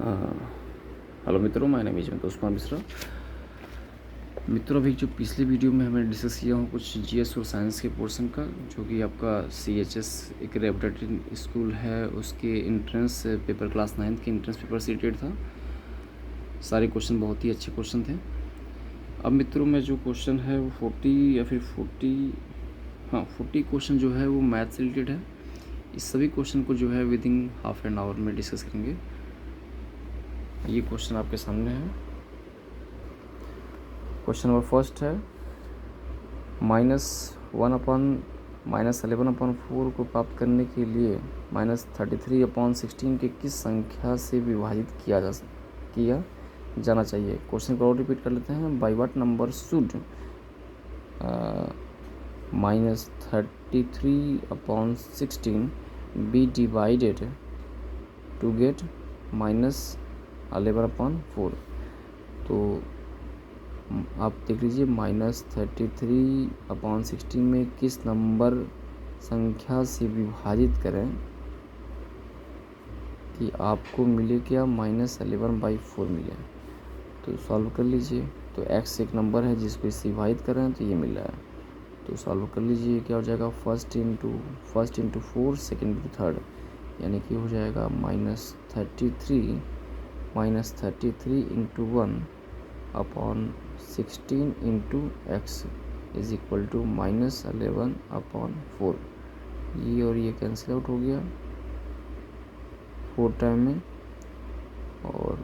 Hello मित्रों, मैं name is Usman Mishra. मित्रों, अभी जो पिछले वीडियो में हमने डिस्कस किया हूँ कुछ जीएस और साइंस के पोर्शन का, जो कि आपका सीएचएस एक रेपुटेड स्कूल है, उसके एंट्रेंस पेपर क्लास 9th के एंट्रेंस पेपर से रिलेटेड था। सारे क्वेश्चन बहुत ही अच्छे क्वेश्चन थे। अब मित्रों में जो क्वेश्चन है वो 40 या फिर 40 क्वेश्चन जो है वो मैथ से रिलेटेड है। इस सभी क्वेश्चन को जो है with in half an hour में डिस्कस करेंगे। ये क्वेश्चन आपके सामने है। क्वेश्चन नंबर फर्स्ट है, -1/-11/4 को प्राप्त करने के लिए -33/16 के किस संख्या से विभाजित किया जाना चाहिए। क्वेश्चन को और रिपीट कर लेते हैं। By what number should -33/16 be divided to get -11/4। तो आप देख लीजिए, -33/16 में किस नंबर संख्या से विभाजित करें कि आपको मिले क्या, -11/4 मिले। तो सॉल्व कर लीजिए। तो x एक नंबर है जिसको इससे विभाजित कर रहे हैं, तो ये मिल रहा है। तो सॉल्व कर लीजिए, क्या हो जाएगा, first into 4, second into third, यानी कि हो जाएगा -33 into 1/16 into x is equal to -11/4। ये और ये कैंसिल आउट हो गया 4 टाइम में, और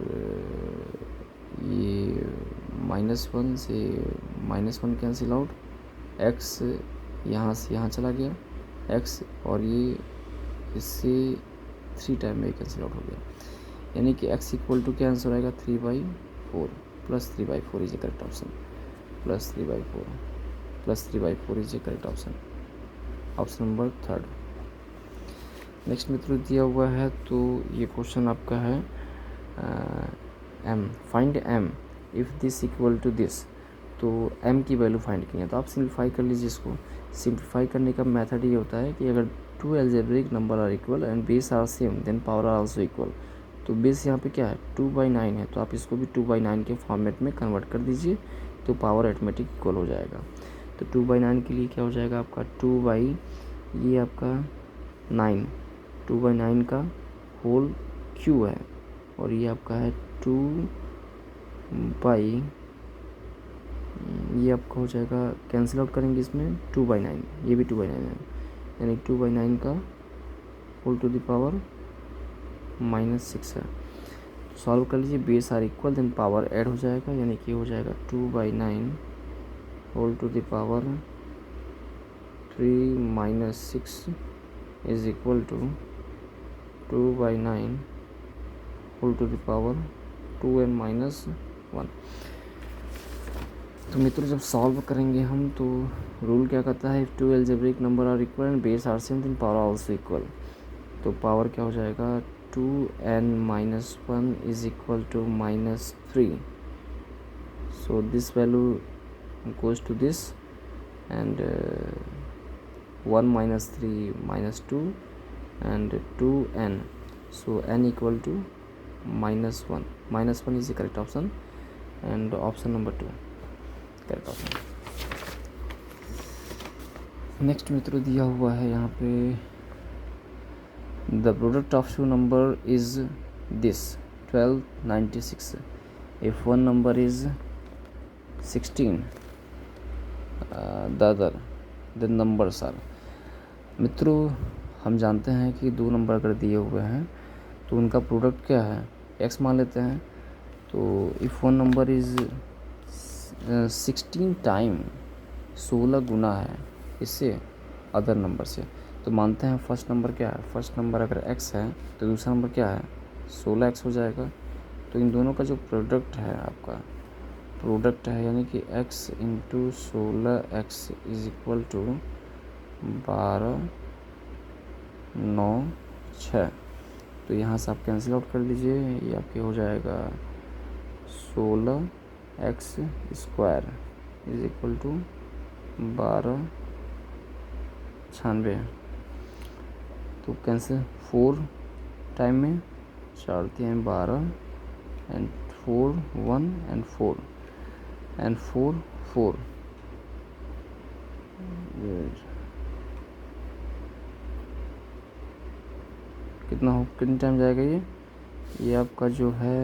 ये -1 से -1 कैंसिल आउट, x यहाँ से यहाँ चला गया x, और ये इससे 3 टाइम में कैंसिल आउट हो गया, यानी कि x इक्वल टू क्या आंसर आएगा, 3/4 plus 3/4 is a correct option. Plus 3/4 is a correct option, option number third. Next मित्रों दिया हुआ है, तो ये क्वेश्चन आपका है m, find m if this equal to this. तो m की वैल्यू फाइंड की है, तो आप सिंप्लीफाई कर लीजिए इसको। सिंप्लीफाई करने का मेथड ये होता है कि अगर 2 algebraic number are equal and base are same then power are also equal. तो बेस यहाँ पे क्या है, 2/9 है, तो आप इसको भी 2/9 के फॉर्मेट में कन्वर्ट कर दीजिए, तो पावर ऑटोमेटिक इक्वल हो जाएगा। तो 2/9 के लिए क्या हो जाएगा आपका, ये आपका 9, 2/9 का होल क्यू है, और ये आपका है 2 ये आपका हो जाएगा, कैंसिल आउट करेंगे इसमें 2/9, ये भी 2/9 है, यानी 2/9 का होल टू द पावर -6 है। सॉल्व कर लीजिए, base are equal then power add हो जाएगा, यानी कि हो जाएगा 2/9 whole to the power 3 - 6 is equal to 2/9 whole to the power 2n - 1। तो मित्रों जब सॉल्व करेंगे हम, तो रूल क्या कहता है, if 2 algebraic number are equal and base are same then power also equal. तो पावर क्या हो जाएगा, 2n - 1 is equal to -3। So this value goes to this, and 1 - 3 - 2 and 2n, so n equal to -1 is the correct option, and option number 2 correct option। Next मित्रों दिया हुआ है यहाँ पे, the product of 2 number is this 1296 if one number is 16 the other the numbers are. मित्रों हम जानते हैं कि 2 नंबर अगर दिए हुए हैं तो उनका प्रोडक्ट क्या है, x मान लेते हैं। तो if one number is 16 time, 16 गुना है इससे अदर नंबर से, तो मानते हैं फर्स्ट नंबर क्या है, फर्स्ट नंबर अगर x है तो दूसरा नंबर क्या है, 16x हो जाएगा। तो इन दोनों का जो प्रोडक्ट है आपका, प्रोडक्ट है, यानी कि x into 16x is equal to 12 9 6। तो यहाँ से आप कैंसिल आउट कर लीजिए, ये आपके हो जाएगा 16x square is equal to 12 96। तो कैंसिल 4 टाइम में 4 3 12 and 4 1 and 4 and 4 4 कितनी टाइम जाएगा ये आपका जो है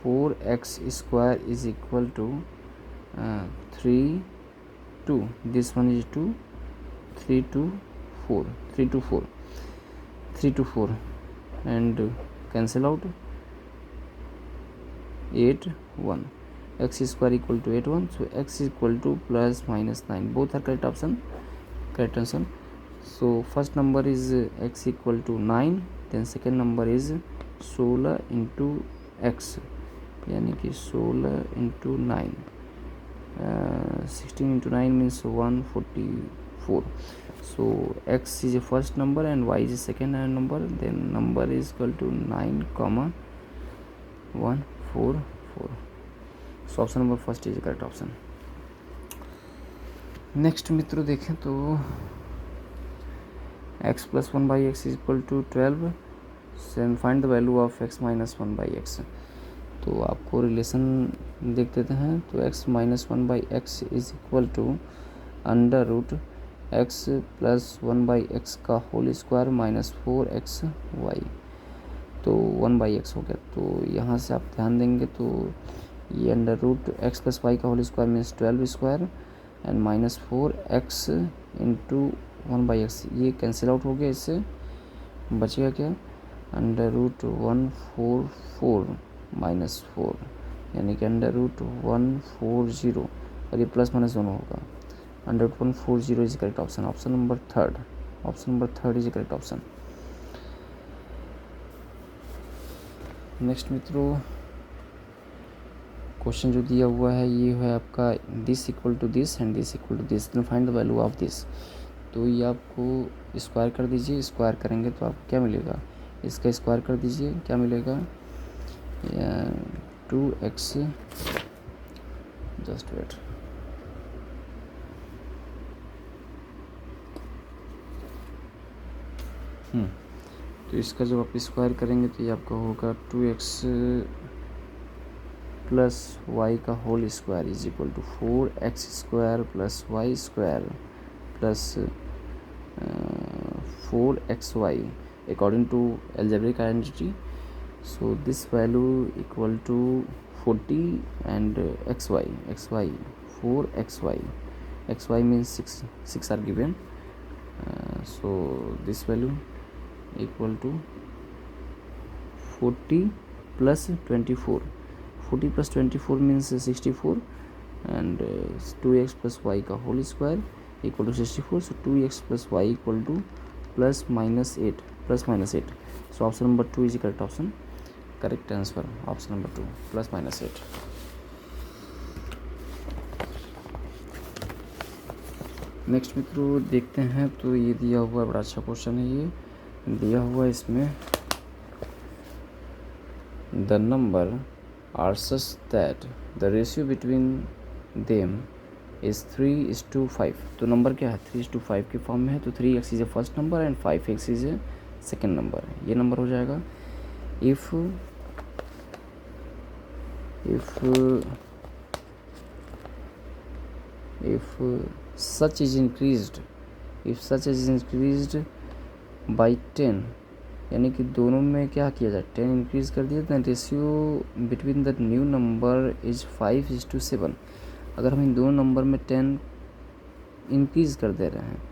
4x² is equal to 3 2, this one is 2 3 2 4 3 2 4 3 2 4 and cancel out 8 1, x square equal to 8 1, so x is equal to plus minus 9, both are correct option, correct answer. So first number is x equal to 9, then second number is 16 into x, यानी कि 16 into 9, 16 into 9 means 144. So x is a first number and y is a second number, then number is equal to 9,144. So option number first is correct option. Next मित्रों देखें तो x plus 1 by x is equal to 12, then find the value of x minus 1 by x. तो आपको relation देख देते हैं. तो x minus 1 by x is equal to under root x plus 1 by x का होल स्क्वायर माइनस 4xy, तो 1 by x हो गया. तो यहाँ से आप ध्यान देंगे तो ये under root x plus Y का whole square means 12 square and minus 4x into 1 by x, ये कैंसिल आउट हो गया. इससे बचेगा क्या, अंडर रूट 144 माइनस 4, यानी कि अंडर रूट 140, और ये प्लस माइनस दोनों होगा. Under root 140 is correct option. Option number third is correct option. Next मित्रों क्वेश्चन जो दिया हुआ है ये है आपका this equal to this and this equal to this, find the value of this. तो ये आपको स्क्वायर कर दीजिए. स्क्वायर करेंगे तो आपको क्या मिलेगा, इसका स्क्वायर कर दीजिए, क्या मिलेगा 2x, जस्ट वेट, तो इसका जब आप स्क्वायर करेंगे तो ये आपका होगा 2x प्लस वाई का whole square is equal to 4x² plus Y square plus 4xy according to algebraic identity. So this value equal to 40 and xy 4xy means 6 are given. So this value equal to 40 plus 24. 40 plus 24 means 64 and 2x plus y का whole square equal to 64. So 2x plus y equal to plus minus 8. So option number 2 is correct option. Correct answer option number 2 plus minus 8. Next मित्रों देखते हैं तो ये दिया हुआ बड़ा अच्छा क्वेश्चन है. ये दिया हुआ इसमें the number are such that the ratio between them is 3:5. तो नंबर क्या है 3:5 के फॉर्म में है. तो 3x is a first number and 5x is a second number. ये नंबर हो जाएगा if such is increased by 10, यानी कि दोनों में क्या किया जाए 10 इंक्रीज कर दिया. Then ratio between the new number is 5:7. अगर हम इन दोनों नंबर में 10 इंक्रीज कर दे रहे हैं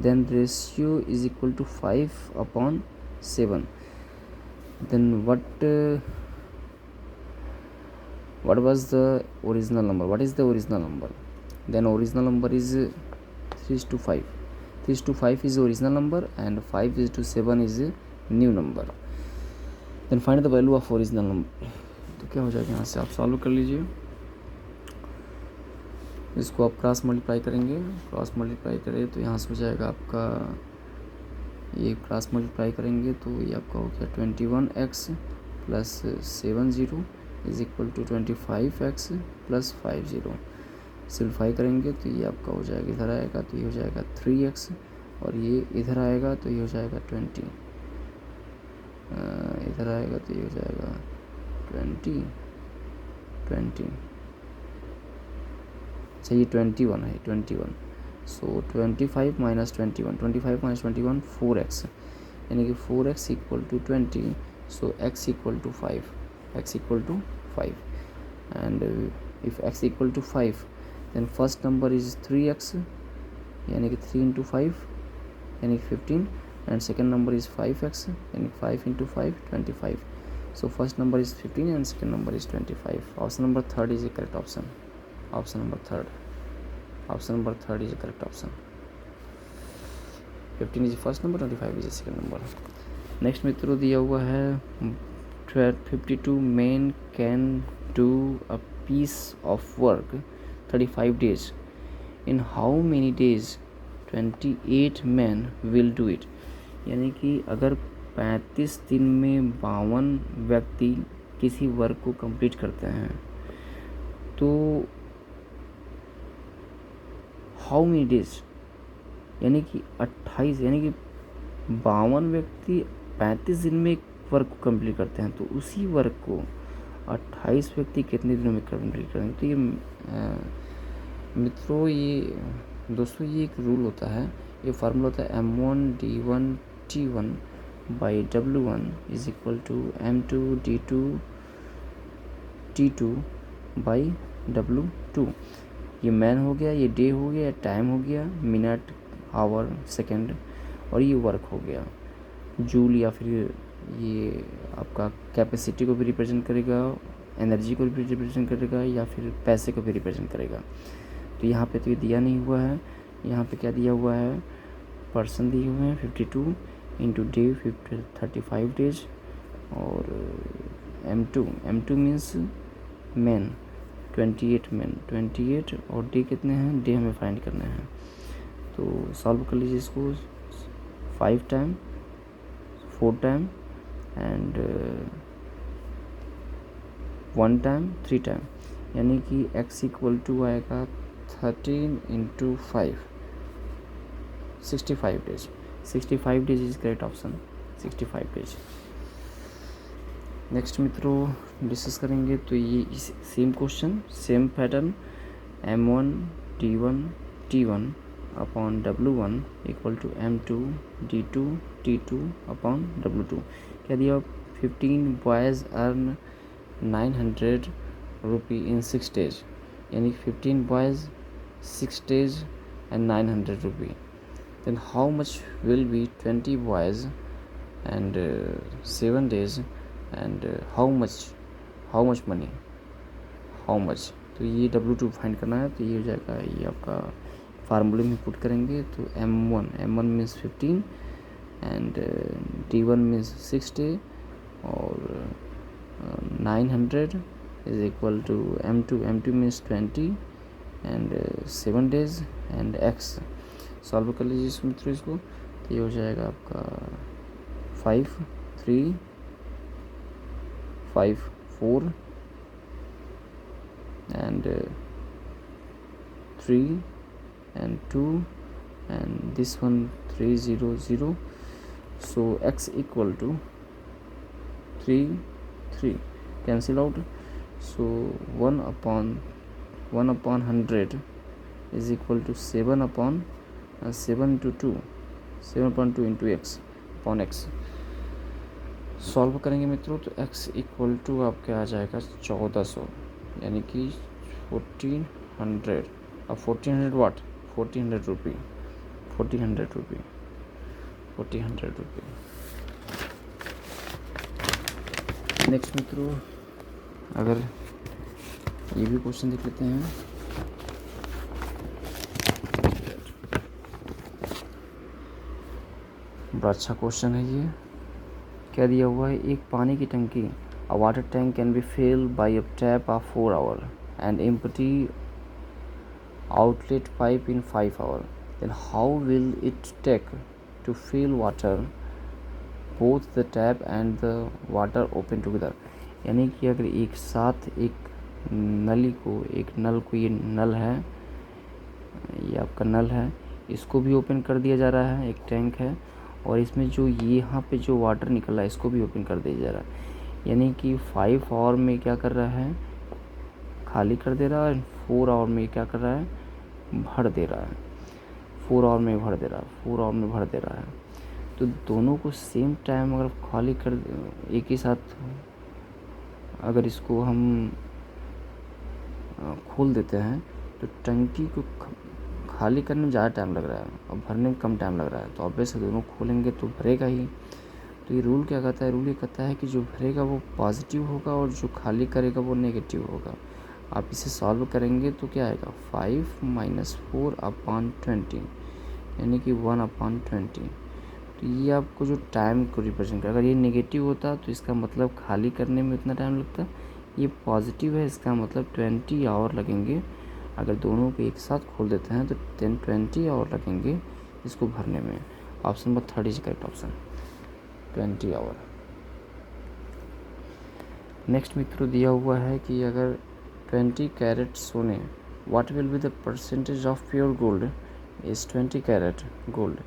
then ratio is equal to 5/7. Then what was the original number, what is the original number. Then original number is 3:5. 3:5 is original number and 5:7 is new number. Then find the value of original number. तो क्या हो जाएगा यहाँ से आप solve कर लीजिए. इसको आप क्रॉस मल्टीप्लाई करेंगे. क्रॉस मल्टीप्लाई करें तो यहाँ से हो जाएगा आपका, ये क्रॉस मल्टीप्लाई करेंगे तो ये आपका हो गया 21x plus 70 is equal to 25x plus 50. Simplify करेंगे तो ये आपका हो जाएगा, इधर आएगा तो ये हो जाएगा 3x और ये इधर आएगा तो ये हो जाएगा 20, इधर आएगा तो ये हो जाएगा 20 अच्छा ये 21 है, 21। सो 25 माइनस 21 4x, यानी कि 4x equal to 20। So x equal to 5 and if x equal to 5 then first number is 3x, यानी कि 3 इंटू 5 यानी कि 15, and second number is 5x, यानी 5 into 5 25। So first number is 15 and second number is 25। Option number third is a correct option. Option number third is a correct option. 15 is first number, 25 is second number. Next मित्रों दिया हुआ है 52 men can do a piece of work 35 days। In how many days 28 men will do it, यानी कि अगर 35 दिन में 52 व्यक्ति किसी वर्क को कंप्लीट करते हैं तो हाउ मेनी डेज, यानी कि 28, यानी कि 52 व्यक्ति 35 दिन में एक वर्क को कंप्लीट करते हैं तो उसी वर्क को 28 व्यक्ति कितने दिनों में कंप्लीट करेंगे। तो ये मित्रों, ये दोस्तों ये एक रूल होता है, ये फार्मूला होता है M1D1T1 by W1 is equal to M2D2T2 by W2। ये मैन हो गया, ये डे हो गया, टाइम हो गया, मिनट, आवर, सेकेंड, और ये वर्क हो गया जूल, या फिर ये आपका कैपेसिटी को भी रिप्रेजेंट करेगा, एनर्जी को भी रिप्रेजेंट करेगा, या फिर पैसे को भी रिप्रेजेंट करेगा। तो यहाँ पे तो ये दिया नहीं हुआ है, यहाँ पे क्या दिया हुआ है, पर्सन दिए हुए हैं 52 इंटू डे 35 डेज, और M2 मीन्स मैन 28 मैन 28, और डे कितने हैं, डे हमें फाइंड करना है। तो सॉल्व कर लीजिए इसको 5 time 4 time and 1 time 3 time, यानी कि x इक्वल टू आएगा 13 into 5 65 days. 65 days is correct option, 65 days. Next मित्रों डिस्कस करेंगे तो ये same question, same pattern, M1D1T1 upon W1 equal to M2D2T2 upon W2। क्या दिया, 15 boys earn 900 rupee in 6 days, यानी 15 boys 6 days and 900 rupee. Then how much will be 20 boys and 7 days and how much money, how much। तो ये W2 find करना है, तो ये हो जाएगा, ये आपका फार्मूले में पुट करेंगे तो M1 means 15 and D1 means 6 day और 900 is equal to M2 means 20 and 7 days and X। Solve कर लीजिए इस मित्रों इसको, तो ये हो जाएगा आपका 5 3 5 4 and 3 and 2 and this one 3 0 0। so x equal to 3 3 cancel out, so 1 upon 100 is equal to 7 upon 7 to 2 7.2 into x upon x। Solve करेंगे मित्रों तो x इक्वल टू आपके आ जाएगा 1400, यानी कि 1400। अब 1400 वाट, 1400 रुपी, 1400 रुपी। नेक्स्ट मित्रों अगर ये भी क्वेश्चन देख लेते हैं, बड़ा अच्छा क्वेश्चन है ये। क्या दिया हुआ है, एक पानी की टंकी, अ water tank can be filled by a tap of 4 hours and empty outlet pipe in 5 hours, then how will it take to fill water both the tap and the water open together। यानी कि अगर एक साथ एक नल को ये नल है, ये आपका नल है, इसको भी ओपन कर दिया जा रहा है, एक टैंक है, और इसमें जो ये यहाँ पे जो वाटर निकल रहा है इसको भी ओपन कर दिया जा रहा है। यानी कि 5 आवर में क्या कर रहा है, खाली कर दे रहा है, 4 आवर में क्या कर रहा है, भर दे रहा है, 4 आवर में भर दे रहा है, 4 आवर में भर दे रहा है। तो दोनों को सेम टाइम अगर खाली कर, एक ही साथ अगर इसको हम खोल देते हैं तो टंकी को खाली करने में ज़्यादा टाइम लग रहा है और भरने में कम टाइम लग रहा है, तो ऑब्वियसली दोनों खोलेंगे तो भरेगा ही। तो ये रूल क्या कहता है, रूल ये कहता है कि जो भरेगा वो पॉजिटिव होगा और जो खाली करेगा वो नेगेटिव होगा। आप इसे सॉल्व करेंगे तो क्या आएगा, 5 - 4/20 यानी कि 1/20। तो ये आपको जो टाइम को रिप्रेजेंट करेगा। अगर ये नेगेटिव होता तो इसका मतलब खाली करने में इतना टाइम लगता, ये पॉजिटिव है, इसका मतलब 20 आवर लगेंगे। अगर दोनों को एक साथ खोल देते हैं तो 20 आवर लगेंगे इसको भरने में। Option number 3 is correct option, 20 hour. Next मित्रों दिया हुआ है कि अगर 20 कैरेट सोने, what will be the percentage of pure gold is 20 carat gold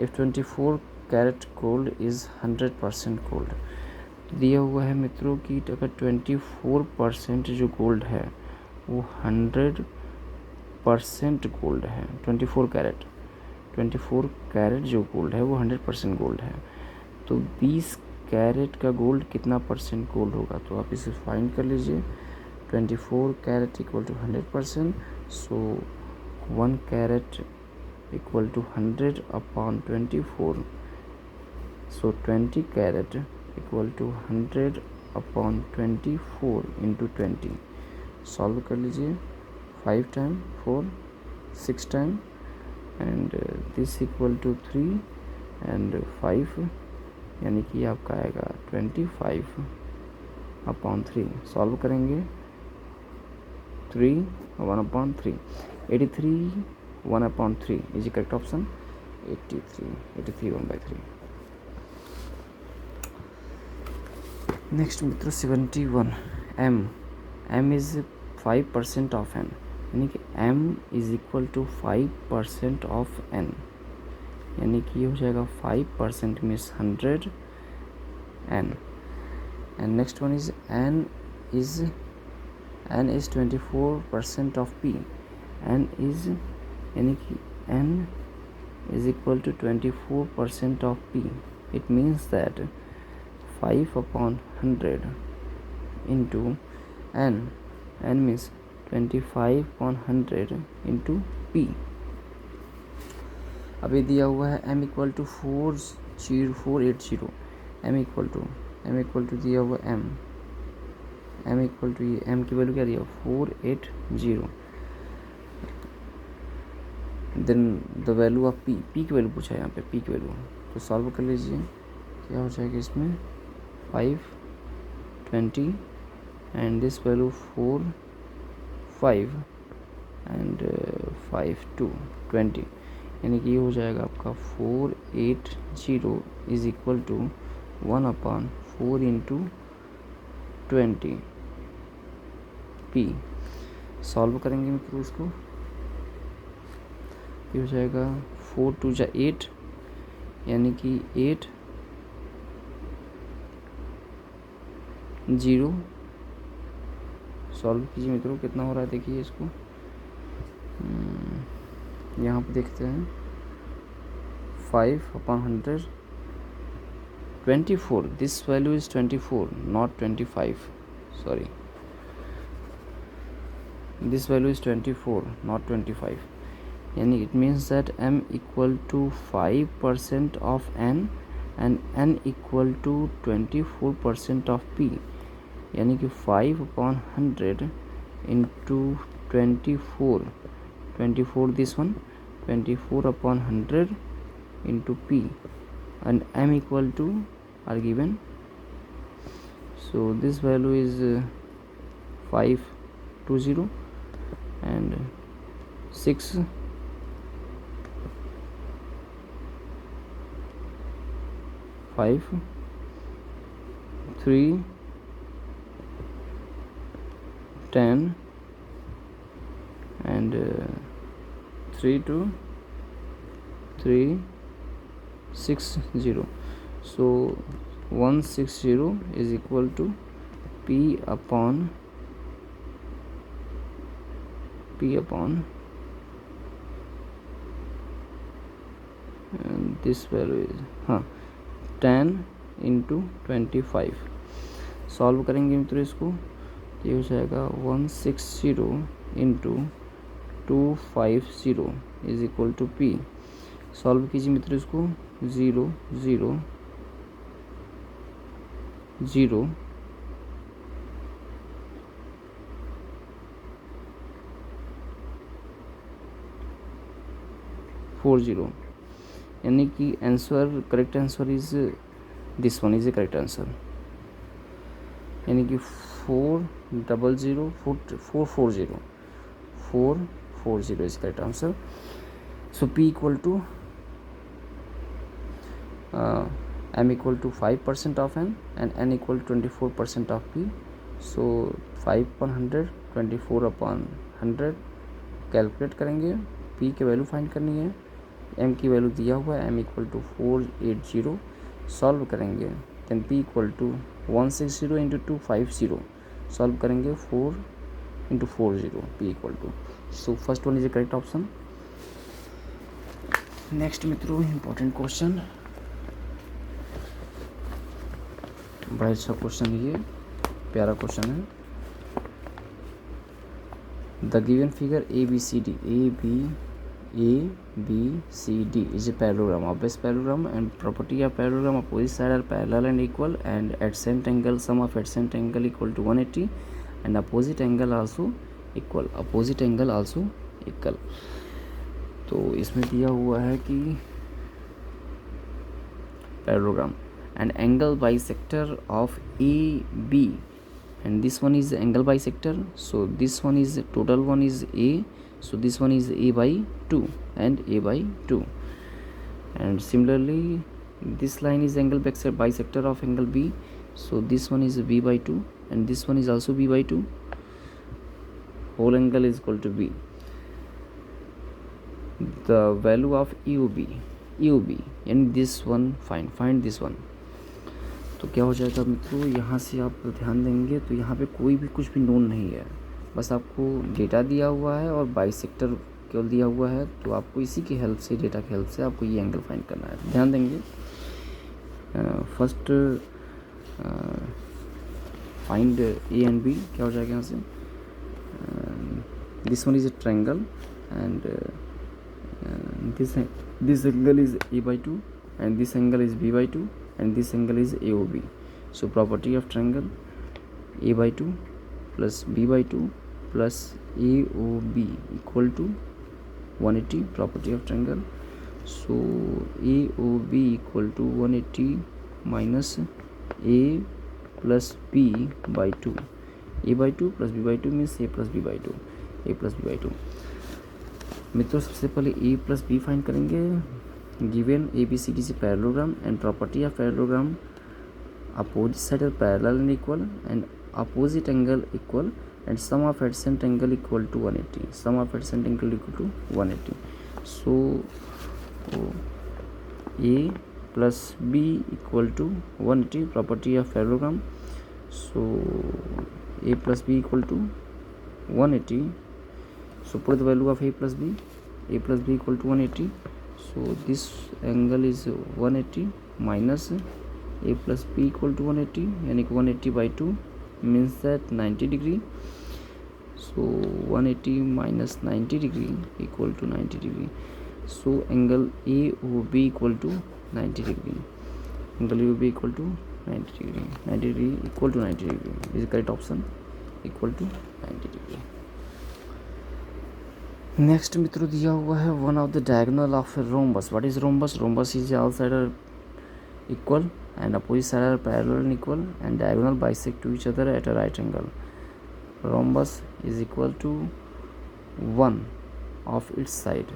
if 24 carat gold is 100% gold. दिया हुआ है मित्रों कि अगर 24% जो गोल्ड है वो 100% गोल्ड है, 24 कैरेट जो गोल्ड है वो 100% गोल्ड है, तो 20 कैरेट का गोल्ड कितना परसेंट गोल्ड होगा। तो आप इसे फाइंड कर लीजिए। 24 carat equal to 100%, so 1 carat equal to 100/24, so 20 carat equal to 100/24 into 20। Solve कर लीजिए, 5 time 4, 6 time and this equal to 3 and 5, यानी कि आपका आएगा 25/3। सॉल्व करेंगे 3 1/3, 83 1/3 इज करेक्ट ऑप्शन, 83 1/3। नेक्स्ट मित्रों 71, m इज 5% ऑफ n, यानी कि m is equal to 5% of n, यानी कि ये हो जाएगा 5% means 100 n। And next one is n is 24% of p, n is यानी कि n is equal to 24% of p। It means that 5/100 into n means 25/100 into p। अभी दिया हुआ है m equal to 40480, m equal to दिया हुआ m equal to ये m की वैल्यू क्या दिया 480, then the value of p की वैल्यू पूछा है यहाँ पे, p की वैल्यू। तो सॉल्व कर लीजिए, क्या हो जाएगा इसमें 520 एंड दिस वैल्यू 45 एंड 5 यानी कि ये हो जाएगा आपका 480 is equal to 1/4 into 20 p। Solve करेंगे मित्रों इसको, ये हो जाएगा 4 2 जा 8, यानी कि 8 0। सॉल्व कीजिए मित्रों, कितना हो रहा है देखिए इसको, यहाँ पे देखते हैं 5/100 24, this value is 24 not 25, sorry this value is 24 not 25, यानी it means that m equal to 5% of n and n equal to 24% of p, यानी कि 5/100 into 24 this one 24/100 into p and m equal to are given, so this value is 520 and 6 5 3 10 and 3 2 3 6 0, so 160 is equal to P upon and this value is 10 into 25. Solve करेंगे मित्रों इसको, ये हो जाएगा 160 into 250 is equal to P. Solve कीजिए मित्रों इसको, 0 0 0 40, यानी कि answer, correct answer is this one is a correct answer, यानी कि 440 is correct answer. So P equal to M equal to 5% of N and N equal to 24% of P. So 5/100 24/100 calculate करेंगे. P की value find करनी है, M की value दिया हुआ है, M इक्वल टू 480. सॉल्व करेंगे, then P equal to 160 into 250. Solve करेंगे 4 into 40, P equal to. So first one is the correct option. Next मित्रों इंपॉर्टेंट क्वेश्चन, बड़ा अच्छा क्वेश्चन है, ये प्यारा क्वेश्चन है. The given figure A B C D is a parallelogram, obvious parallelogram, and property of parallelogram, opposite side are parallel and equal, and adjacent angle, sum of adjacent angle equal to 180, and opposite angle also equal. तो इसमें दिया हुआ है कि parallelogram and angle bisector of AB, and this one is angle bisector, so this one is total one is A, so this one is A by 2 and A by 2, and similarly this line is angle bisector of angle B, so this one is B by 2 and this one is also B by 2, whole angle is equal to B. The value of EOB and this one find this one. तो क्या हो जाएगा मित्रों, यहाँ से आप ध्यान देंगे तो यहाँ पे कोई भी कुछ भी नोन नहीं है, बस आपको डेटा दिया हुआ है और बाइसेक्टर केवल दिया हुआ है. तो आपको इसी की हेल्प से, डेटा की हेल्प से आपको ये एंगल फाइंड करना है. ध्यान देंगे, first find A and B. क्या हो जाएगा यहाँ से, this one is a triangle and this angle is A by 2 and this angle is B by 2 and this angle is AOB. So property of triangle, A by 2 plus B by 2 plus AOB equal to 180. Property of triangle, so AOB equal to 180 minus A plus B by 2. A by 2 plus B by 2 means A plus B by 2. मित्रों सबसे पहले A plus B find करेंगे. Given A B C D से parallelogram and property of parallelogram, opposite side are parallel and equal and opposite angle equal and sum of adjacent angle equal to 180. Sum of adjacent angle equal to 180. So A plus B equal to 180. Property of parallelogram, so A plus B equal to 180. So put the value of A plus B. A plus B equal to 180. So this angle is 180 minus A plus B equal to 180, यानी कि 180 by 2 means that 90 degree. So 180 minus 90 degree equal to 90 degree. So angle AOB equal to 90 degree. Angle AOB equal to 90 degree. 90 degree equal to 90 degree. This is the correct option, equal to 90 degree. Next मित्रों दिया हुआ है one of the diagonal of rhombus. What is rhombus? Rhombus is all side are equal and opposite side are parallel and equal and diagonal bisect to each other at a right angle. Rhombus is equal to one of its side,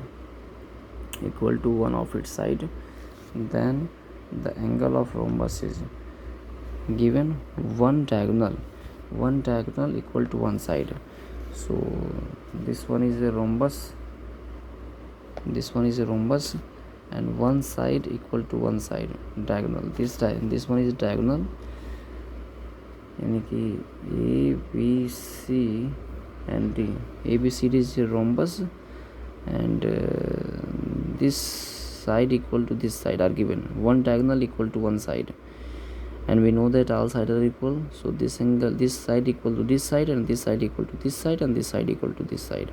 equal to one of its side. Then the angle of rhombus is given one diagonal equal to one side. So this one is a rhombus, this one is a rhombus and one side equal to one side diagonal. This one is diagonal, यानी कि A B C and D. ABCD is a rhombus, and this side equal to this side are given. One diagonal equal to one side, and we know that all sides are equal. So this angle, this side equal to this side, and this side equal to this side, and this side equal to this side.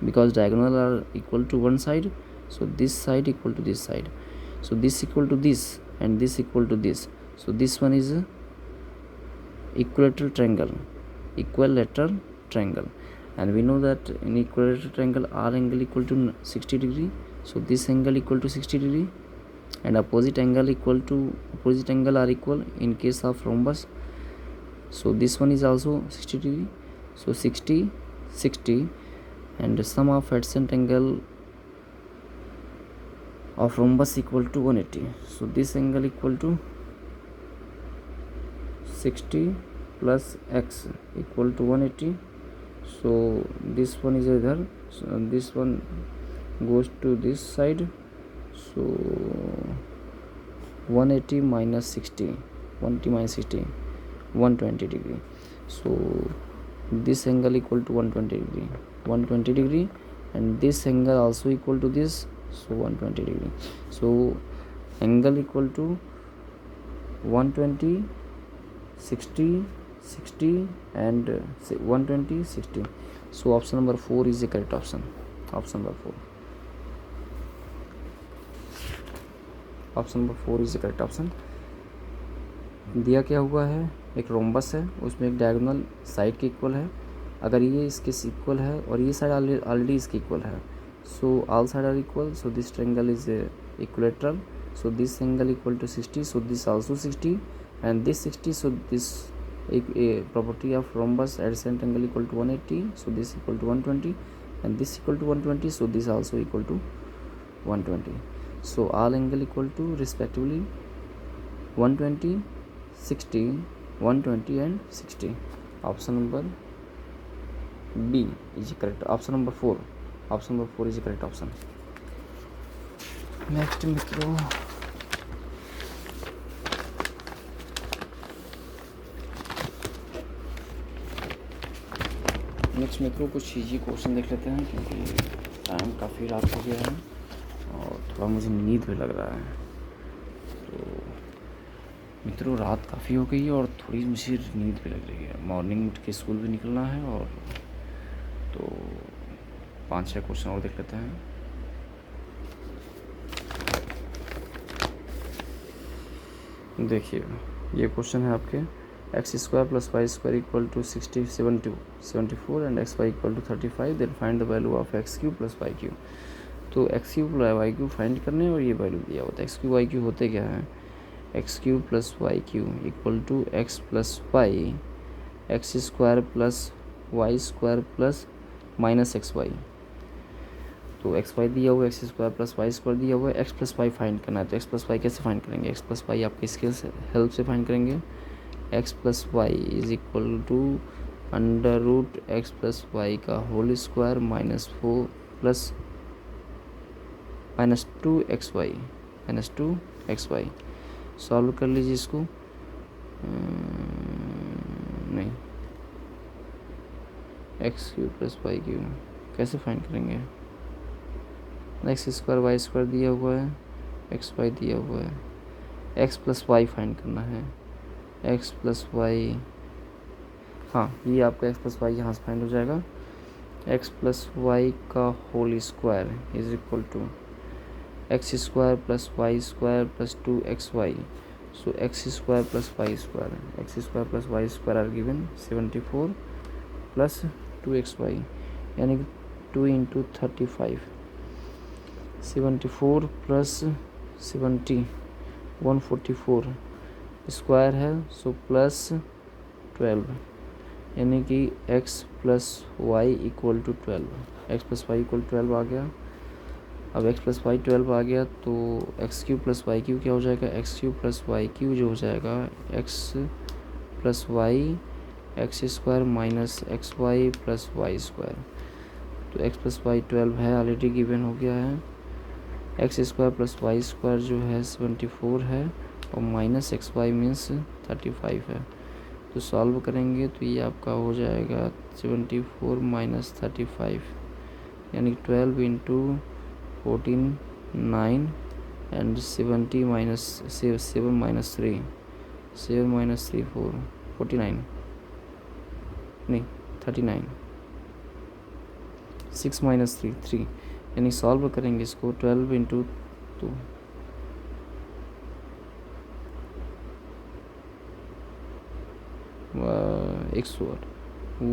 Because diagonal are equal to one side, so this side equal to this side. So this equal to this, and this equal to this. So this one is a equilateral triangle. And we know that in equilateral triangle R angle equal to 60 degree. So this angle equal to 60 degree, and opposite angle are equal in case of rhombus. So this one is also 60 degree. So 60, and the sum of adjacent angle of rhombus equal to 180. So this angle equal to 60 plus x equal to 180. So this one is either, so this one goes to this side. So 180 minus 60, 120 degree. So this angle equal to 120 degree, and this angle also equal to this, so 120 degree. So angle equal to 120, 60, and 120, 60. So option number 4 is the correct option. Option number 4 is the correct option. दिया क्या हुआ है, एक rhombus है, उसमें एक diagonal side के equal है. अगर ये इसके इक्वल है और ये साइड ऑलरेडी इसके इक्वल है, so all side are equal. So this triangle is equilateral. So this angle equal to 60. So this also 60 and this 60. So this a property of rhombus adjacent angle equal to 180. So this equal to 120, and this equal to 120. So this also equal to 120. So all angle equal to respectively 120, 60, 120 and 60. Option number B is correct. Option number 4 is the correct option. Next मित्रों, कुछ easy question देख लेते हैं, क्योंकि time काफ़ी रात हो गया है और थोड़ा मुझे नींद भी लग रहा है. तो मित्रों, रात काफ़ी हो गई है और थोड़ी मुझे नींद भी लग रही है. मॉर्निंग उठ के स्कूल भी निकलना है, और तो 5-6 क्वेश्चन और देख लेते हैं. देखिए, ये क्वेश्चन है आपके x square plus y square equal to 74 and xy equal to 35. Then find the value of x cube plus y cube. तो x cube plus y cube find करने, और ये वैल्यू दिया होता है. x cube y cube होते क्या है, x cube plus y cube equal to x plus y, x square plus y square plus minus xy. तो xy दिया हुआ है, x square plus Y square दिया हुआ है, x प्लस वाई फाइंड करना है. तो x प्लस वाई कैसे फाइंड करेंगे, x प्लस वाई आपके इसके हेल्प से फाइंड करेंगे. x plus Y is equal to under root X plus Y का whole square minus 4 plus minus two X Y. Solve कर लीजिए इसको. नहीं, X cube plus Y cube कैसे फाइंड करेंगे. एक्स स्क्वायर वाई स्क्वायर दिया हुआ है, एक्स वाई दिया हुआ है, एक्स प्लस वाई फाइंड करना है. एक्स प्लस वाई, हाँ, ये आपका एक्स प्लस वाई यहाँ से फाइंड हो जाएगा. एक्स प्लस वाई का whole square is equal to x square plus Y square plus 2xy. So X square plus Y square are given 74 plus 2xy, यानी कि 2 इंटू 35. 74 प्लस 70 144 स्क्वायर है, so plus 12, यानी कि x plus Y equal to 12. X plus Y equal 12 आ गया. अब x plus Y 12 आ गया, तो X cube plus Y cube क्या हो जाएगा, X cube plus Y cube जो हो जाएगा x plus Y x square minus x Y plus Y square. तो x प्लस वाई 12 है, ऑलरेडी गिवन हो गया है. X square plus Y square जो है 74 है और माइनस एक्स वाई मीन्स 35 है। तो सॉल्व करेंगे तो ये आपका हो जाएगा 74 माइनस 35 यानी 12 into 14 9 and 70 minus 7 minus 3 7 minus 3 4 49 नहीं 39 6 माइनस 3 3 यानी सॉल्व करेंगे इसको 12 into 2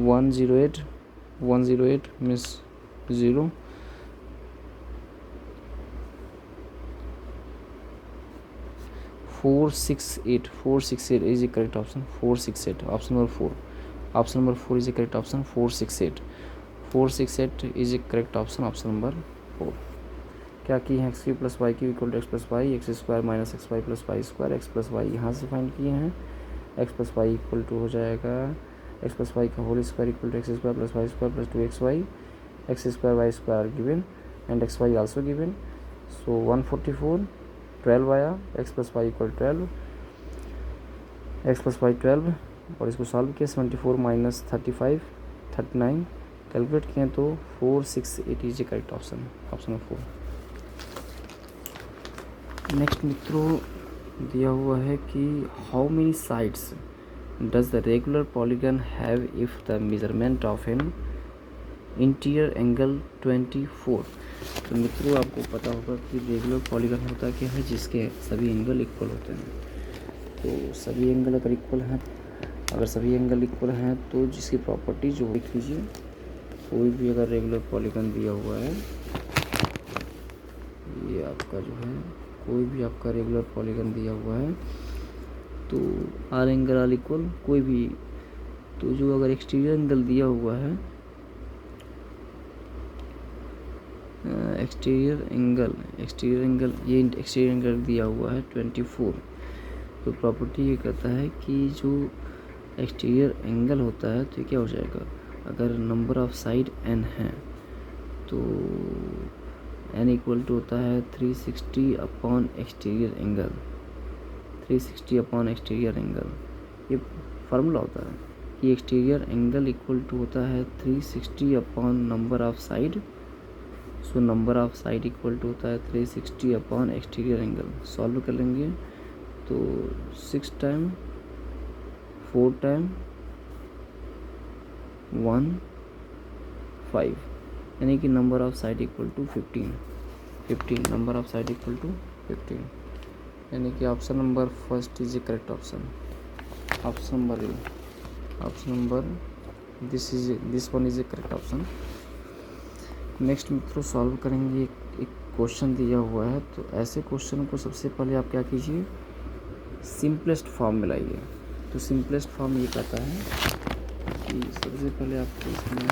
108 108 means 0 468 is the correct option 468 option number 4 is the correct option 468 is the correct option option number 4। क्या की है x cube plus y cube equal to x plus Y x square minus x Y plus Y square x plus y यहाँ से find किए हैं। X plus Y equal to हो जाएगा x plus Y का whole square equal to x square plus Y square plus 2xy x square Y square given and x y also given. So 144 12 आया x plus Y equal 12 X plus Y 12 और इसको solve किया 74 minus 35 39 calculate किए तो 468 is correct option option 4। Next मित्रों दिया हुआ है कि how many sides does the regular polygon have if the measurement of an interior angle 24। तो मित्रों आपको पता होगा कि रेगुलर पॉलीगन होता क्या है जिसके सभी एंगल इक्वल होते हैं। तो सभी एंगल अगर इक्वल हैं तो जिसकी प्रॉपर्टी जो लिख लीजिए कोई भी अगर रेगुलर पॉलीगन दिया हुआ है ये आपका जो है कोई भी आपका रेगुलर पॉलीगन दिया हुआ है तो आर एंगल आर इक्वल कोई भी तो जो अगर एक्सटीरियर एंगल दिया हुआ है एक्सटीरियर एंगल दिया हुआ है 24। तो प्रॉपर्टी ये कहता है कि जो एक्सटीरियर एंगल होता है तो क्या हो जाएगा अगर नंबर ऑफ साइड n है तो n इक्वल टू होता है 360 upon exterior angle 360 upon exterior angle. ये फार्मूला होता है कि एक्सटीरियर एंगल इक्वल टू होता है 360 upon number of side. So number of side equal to होता है 360 अपॉन एक्सटीरियर एंगल। सॉल्व कर लेंगे तो 6 टाइम 4 टाइम 1 5 यानी कि number of side equal to 15 number of side equal to 15 यानी कि option number first is a correct option option number this one is a correct option. Next मित्रों solve करेंगे एक क्वेश्चन दिया हुआ है तो ऐसे क्वेश्चन को सबसे पहले आप क्या कीजिए सिंपलेस्ट फॉर्म में लाइए। तो सिंपलेस्ट फॉर्म ये कहता है कि सबसे पहले आपको इसमें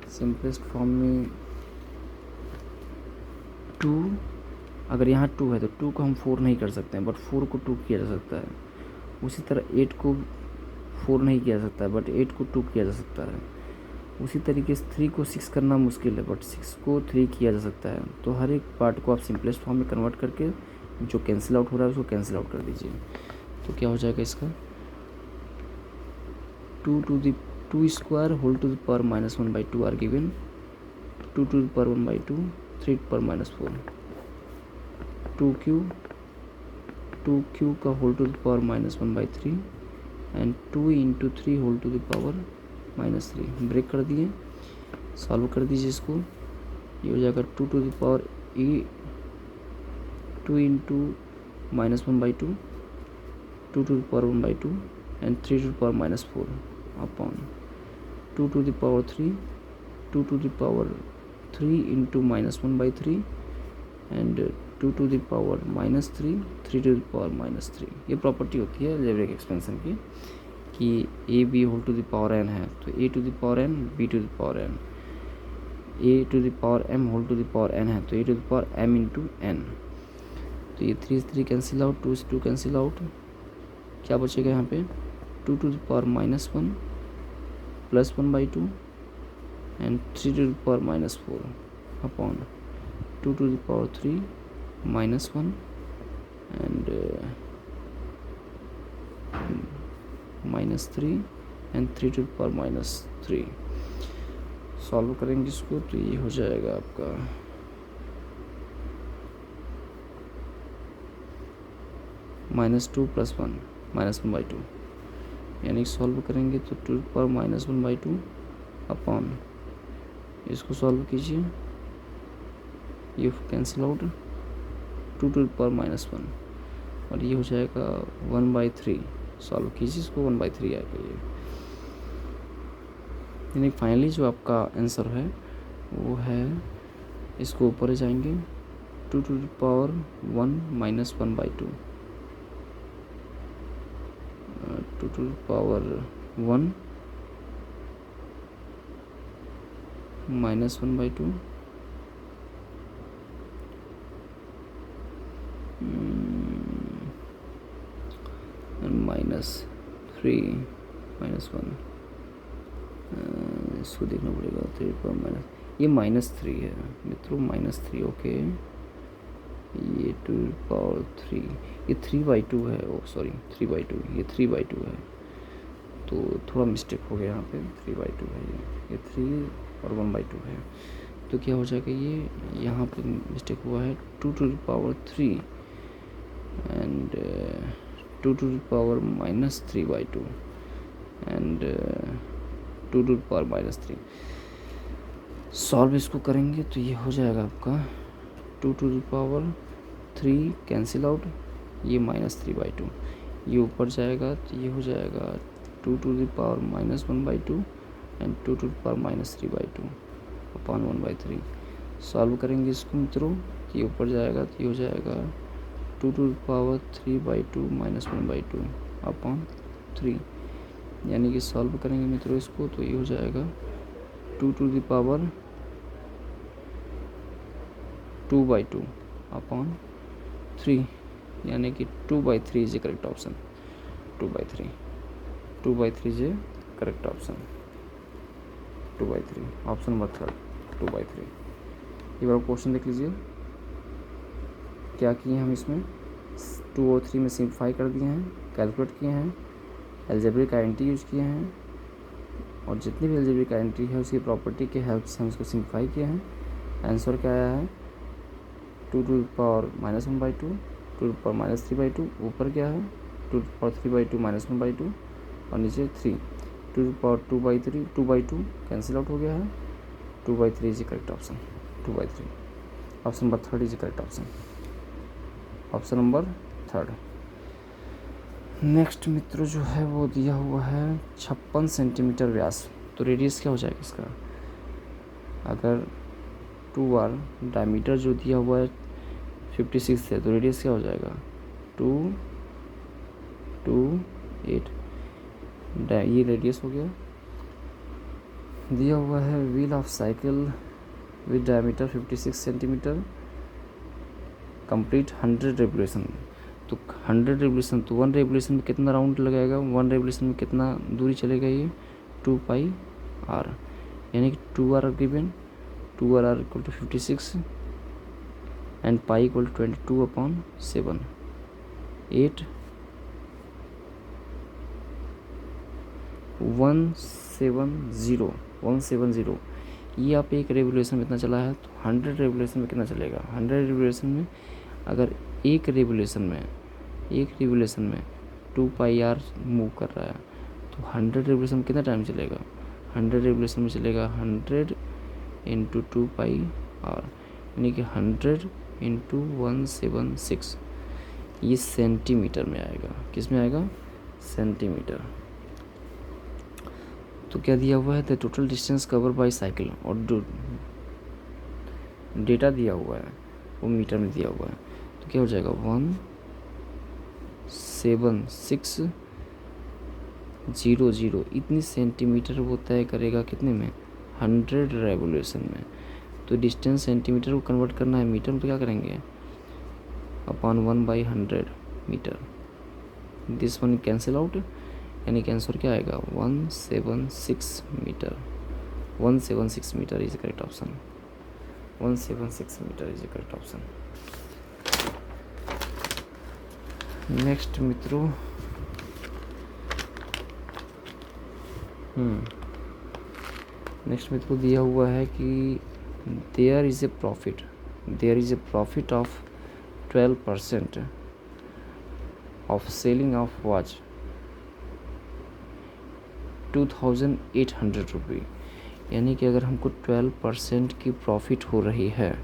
सिंपलेस्ट फॉर्म में 2 अगर यहाँ 2 है तो 2 को हम 4 नहीं कर सकते हैं बट 4 को 2 किया जा सकता है। उसी तरह 8 को 4 नहीं किया जा सकता है बट 8 को 2 किया जा सकता है। उसी तरीके से 3 को 6 करना मुश्किल है बट 6 को 3 किया जा सकता है। तो हर एक पार्ट को आप सिंपलेस्ट फॉर्म में कन्वर्ट करके जो कैंसिल आउट हो रहा है उसको कैंसिल आउट कर दीजिए। तो क्या हो जाएगा इसका 2 square whole to the power -1/2 are given 2 to the power 1/2 3 to the power -4 2q का whole to the power -1/3 and 2 into 3 whole to the power -3 break कर दिए। सॉल्व कर दीजिए इसको ये हो जाएगा 2 to the power 2 into -1/2 2 to the power 1/2 and 3 to the power -4 upon 2 to the power 3 2 to the power 3 into -1/3 and 2 to the power -3 3 to the power -3। ये property होती है अलजेब्रिक एक्सपेंशन की कि A B whole to the power n है तो a to the power n b to the power n a to the power m whole to the power n है तो a to the power m into n। तो ये 3 से 3 cancel out 2 से 2 cancel out क्या बचेगा यहाँ पे 2 to the power -1 plus 1/2 and 3 to the power -4 upon 2 2 to the power 3 minus 1 and minus 3 and 3 to the power minus 3. Solve करेंगे इसको तो ये हो जाएगा आपका -2 + 1 -1/2, यानी सॉल्व करेंगे तो 2 to the power -1/2 अपॉन, इसको सॉल्व कीजिए, ये cancel out 2 to the power -1 और ये हो जाएगा 1/3. सॉल्व कीजिए इसको, 1/3 आएगा ये, यानी फाइनली जो आपका आंसर है वो है, इसको ऊपर जाएंगे 2 to the power 1 -1/2, 2 to the power 1 -1/2 and -3 -1, इसको देखना पड़ेगा 3 पर माइनस, ये -3 है मित्रों, -3. ओके, ये 2 to the power 3, ये 3/2 है. ओ सॉरी 3/2, ये 3/2 है, तो थोड़ा मिस्टेक हो गया यहाँ पे, 3/2 है ये 3 और 1/2 है. तो क्या हो जाएगा, ये यहाँ पे मिस्टेक हुआ है, 2 to the power 3 and 2 to the power -3/2 and 2 to the power -3. Solve इसको करेंगे तो ये हो जाएगा आपका 2 to the power 3 cancel out, ये -3/2, ये ऊपर जाएगा तो ये हो जाएगा 2 to the power -1/2 and 2 to the power -3/2 upon 1/3. Solve करेंगे इसको मित्रों तो ये ऊपर जाएगा तो ये हो जाएगा 2 to the power 3/2 -1/2 अपॉन 3, यानी कि सॉल्व करेंगे मित्रों इसको तो ये हो जाएगा 2 to the power 2/2 अपॉन 3, यानी कि 2/3 is a correct option. 2/3 is a correct option. 2/3 option number 3, 2/3. ये बार क्वेश्चन देख लीजिए, क्या किए हम इसमें 2 और 3 में सिंप्लीफाई कर दिए हैं, कैलकुलेट किए हैं, एल्जेब्रिक आइडेंटिटी यूज किए हैं, और जितनी भी एल्जेब्रिक आइडेंटिटी है उसकी प्रॉपर्टी के हेल्प से हम इसको सिंप्लीफाई किए हैं. आंसर क्या आया है 2 to the power -1/2, 2 to the power -3/2, ऊपर क्या है 2 to the power 3/2 -1/2 और नीचे 3, 2 to the power 2/3 2/2 cancel out हो गया है. 2/3 is correct option. 2/3 option number 3 is correct option. Option number 3. Next मित्रों जो है वो दिया हुआ है 56 सेंटीमीटर व्यास, तो रेडियस क्या हो जाएगा इसका, अगर 2r डायमीटर जो दिया हुआ है 56 है तो रेडियस क्या हो जाएगा 2 2 8, ये रेडियस हो गया. दिया हुआ है wheel of cycle with diameter 56 centimetre, complete 100 revolution, तो 100 रेवोल्यूशन, तो 1 रेवोल्यूशन में कितना राउंड लगाएगा, 1 रेवोल्यूशन में कितना दूरी चलेगा, ये 2πr, यानी कि 2r गिवन, 2r equal to 56 and pi equal to 22/7, 8 170, ये आप एक रेवोल्यूशन में इतना चला है, तो 100 रेवोल्यूशन में कितना चलेगा, 100 रेवोल्यूशन में अगर एक रेवोल्यूशन में 2πr मूव कर रहा है तो 100 रेवोल्यूशन में कितना टाइम चलेगा, 100 रेवोल्यूशन में चलेगा 100 इंटू 2πr, यानी कि 100 इंटू 176, ये सेंटीमीटर में आएगा. किस में आएगा, सेंटीमीटर. तो क्या दिया हुआ है the total distance cover by cycle, और जो डेटा दिया हुआ है वो मीटर में दिया हुआ है, तो क्या हो जाएगा 17600, इतनी सेंटीमीटर वो तय करेगा कितने में, 100 रेवोल्यूशन में. तो डिस्टेंस सेंटीमीटर को कन्वर्ट करना है मीटर में, तो क्या करेंगे upon 1/100 metre, this one cancel out, यानी कि आंसर क्या आएगा 176 metre. 176 metre is correct option. 176 metre is correct option. Next मित्रों, नेक्स्ट मित्रों दिया हुआ है कि there is a profit of 12% of selling of watch 2800 रुपये। यानी कि अगर हमको 12% की प्रॉफिट हो रही है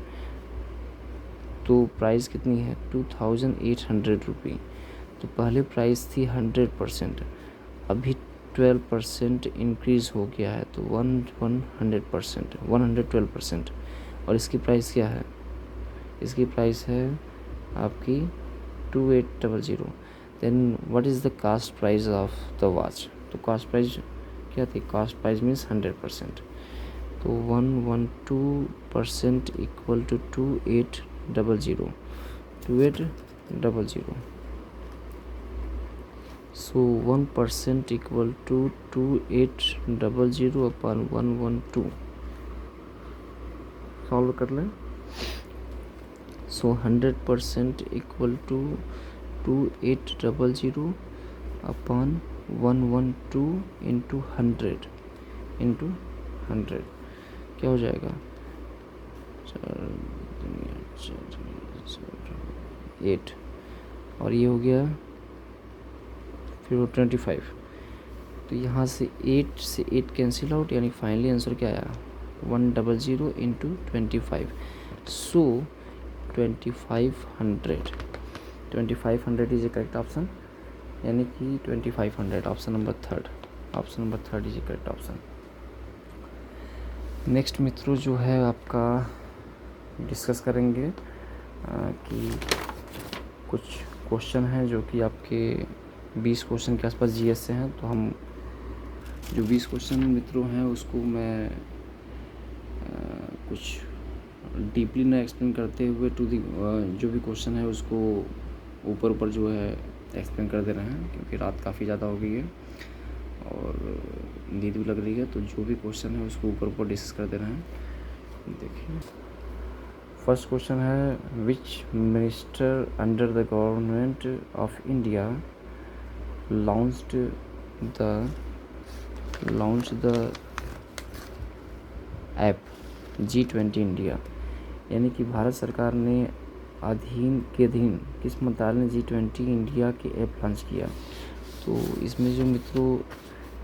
तो प्राइस कितनी है 2800 रुपये। तो पहले प्राइस थी 100%, अभी 12% इंक्रीज़ हो गया है तो 112%। और इसकी प्राइस क्या है, इसकी प्राइस है आपकी 2800। Then what is the cost price of the watch. तो कास्ट प्राइस क्या थी, कास्ट प्राइस मीन्स 100%। तो 112% equal to 2800। So 1% equal to 2800 upon 112। Solve कर लें। So 100% equal to 2800 upon 112 into 100 क्या हो जाएगा 8 और ये हो गया फिर 25। तो यहाँ से 8 कैंसिल आउट, यानी फाइनली आंसर क्या आया 100 into 25। So 2500 is a correct option, यानी कि 2500 option number third is a correct option. Next मित्रों जो है आपका डिस्कस करेंगे कि कुछ क्वेश्चन हैं जो कि आपके 20 क्वेश्चन के आसपास जीएस से हैं। तो हम जो 20 क्वेश्चन मित्रों हैं उसको मैं कुछ डीपली ना एक्सप्लेन करते हुए जो भी क्वेश्चन है उसको ऊपर जो है एक्सप्लेन कर दे रहे हैं, क्योंकि रात काफ़ी ज़्यादा हो गई है और नींद भी लग रही है। तो जो भी क्वेश्चन है उसको ऊपर डिस्कस कर दे रहे हैं। देखिए फर्स्ट क्वेश्चन है, which minister under the government of India launched the app G20 India. यानी कि भारत सरकार ने के अधीन किस मंत्रालय ने G20 इंडिया के ऐप लॉन्च किया। तो इसमें जो मित्रों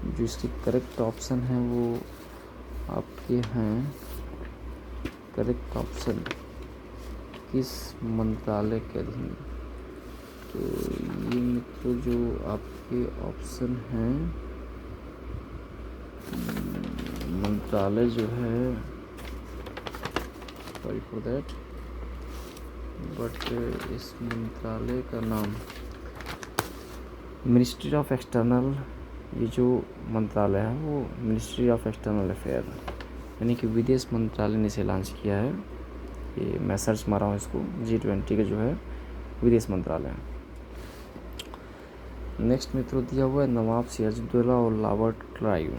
जो इसके करेक्ट ऑप्शन हैं वो आपके हैं, करेक्ट ऑप्शन किस मंत्रालय के अधीन। तो ये मित्रों जो आपके ऑप्शन हैं मंत्रालय जो है, सॉरी फॉर दैट, बट इस मंत्रालय का नाम मिनिस्ट्री ऑफ एक्सटर्नल, ये जो मंत्रालय है वो मिनिस्ट्री ऑफ एक्सटर्नल अफेयर, यानी कि विदेश मंत्रालय ने इसे लॉन्च किया है। ये मैं सर्च मारा हूँ इसको, G20 का जो है विदेश मंत्रालय। नेक्स्ट मित्रों दिया हुआ है, नवाब सिराजुद्दौला और रॉबर्ट क्लाइव।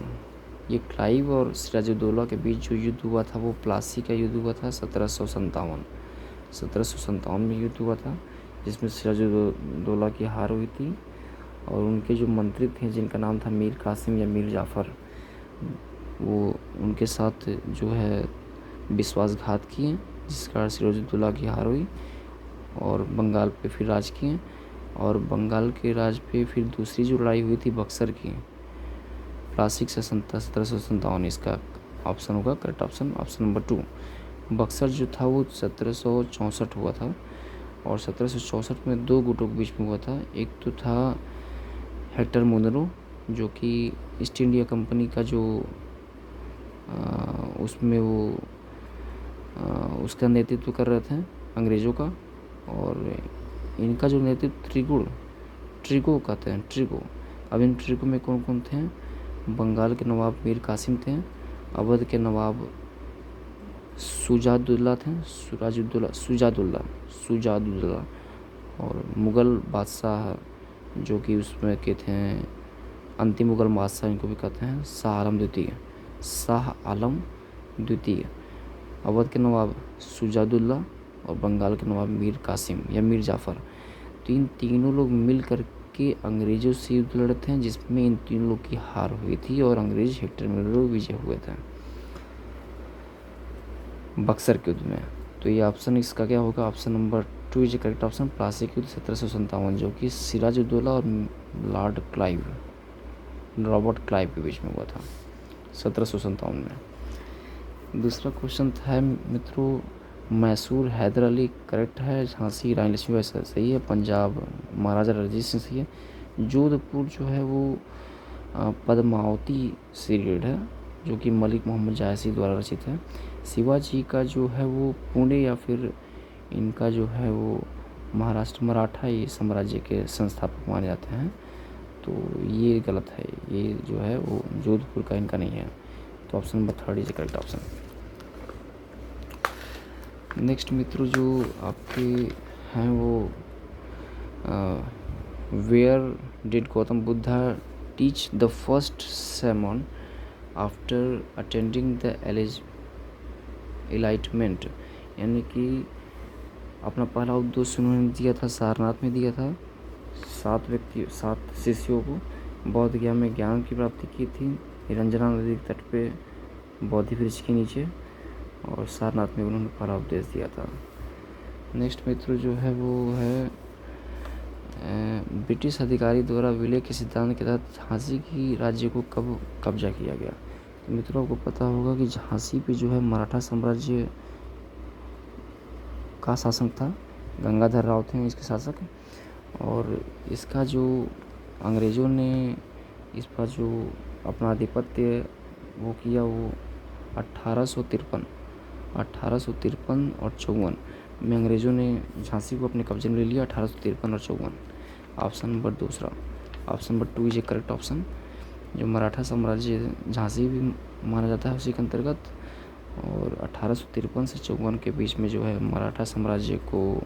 ये क्लाइव और सिराजुद्दौला के बीच जो युद्ध हुआ था वो प्लासी का युद्ध हुआ था 1757 में युद्ध हुआ था, जिसमें सिराजुद्दौला की हार हुई थी। और उनके जो मंत्री थे जिनका नाम था मीर कासिम या मीर जाफ़र, वो उनके साथ जो है विश्वासघात किए, जिस कारण सिराजुद्दौला की हार हुई और बंगाल पे फिर राज किए। और बंगाल के राज पे फिर दूसरी जो लड़ाई हुई थी बक्सर की, प्लासी से 1757, इसका ऑप्शन होगा करेक्ट ऑप्शन नंबर 2। बक्सर जो था वो 1764 हुआ था और 1764 में 2 गुटों के बीच में हुआ था। एक तो था हेक्टर मुनरो जो कि ईस्ट इंडिया कंपनी का जो उसमें वो उसका नेतृत्व कर रहे थे अंग्रेज़ों का, और इनका जो नेतृत्व ट्रिगो कहते हैं, ट्रिगो। अब इन ट्रिगो में कौन कौन थे, बंगाल के नवाब मीर कासिम थे, अवध के नवाब सुजादुल्ला थे, सुजादुल्ला, और मुग़ल बादशाह जो कि उसमें के थे अंतिम मुग़ल बादशाह, इनको भी कहते हैं शाह आलम द्वितीय। अवध के नवाब शुजाउद्दौला और बंगाल के नवाब मीर कासिम या मीर जाफ़र। तो इन तीनों लोग मिल कर के अंग्रेज़ों से युद्ध लड़ते हैं, जिसमें इन तीनों लोग की हार हुई थी और अंग्रेज हेक्टर में विजय हुए थे बक्सर के युद्ध में। तो ये ऑप्शन इसका क्या होगा, option number 2 is correct option. Plassey के युद्ध 1757, जो कि सिराजुद्दौला और लॉर्ड क्लाइव, रॉबर्ट क्लाइव के बीच में हुआ था 1757 में। दूसरा क्वेश्चन था मित्रों, मैसूर हैदर अली करेक्ट है, झांसी रानी लक्ष्मीबाई सही है, पंजाब महाराजा रणजीत सिंह सही है, जोधपुर जो है वो पद्मावती सीरियल है जो कि मलिक मोहम्मद जायसी द्वारा रचित है। शिवाजी का जो है वो पुणे या फिर इनका जो है वो महाराष्ट्र मराठा ये साम्राज्य के संस्थापक माने जाते हैं, तो ये गलत है, ये जो है वो जोधपुर का इनका नहीं है। तो option number 3 is correct option. Next मित्रों जो आपके हैं वो where did Gautam Buddha teach the first sermon after attending the enlightenment, यानी कि अपना पहला उपदेश उन्होंने दिया था सारनाथ में दिया था। 7 शिष्यों को बौद्ध ज्ञान में ज्ञान की प्राप्ति की थी, निरंजना नदी के तट पे बोधि वृक्ष के नीचे, और सारनाथ में उन्होंने पहला उपदेश दिया था। नेक्स्ट मित्रों जो है वो है ब्रिटिश अधिकारी द्वारा विलय के सिद्धांत के तहत झांसी की राज्य को कब कब्जा किया गया। तो मित्रों आपको पता होगा कि झांसी पे जो है मराठा साम्राज्य का शासक था, गंगाधर राव थे इसके शासक, और इसका जो अंग्रेज़ों ने इस पर जो अपना आधिपत्य वो किया वो 1853 और 54 में अंग्रेज़ों ने झांसी को अपने कब्जे में ले लिया। 1853 और 54 ऑप्शन नंबर दूसरा, option number 2 is a correct option. जो मराठा साम्राज्य झांसी भी माना जाता है उसी के अंतर्गत, और 1853 से 54 के बीच में जो है मराठा साम्राज्य को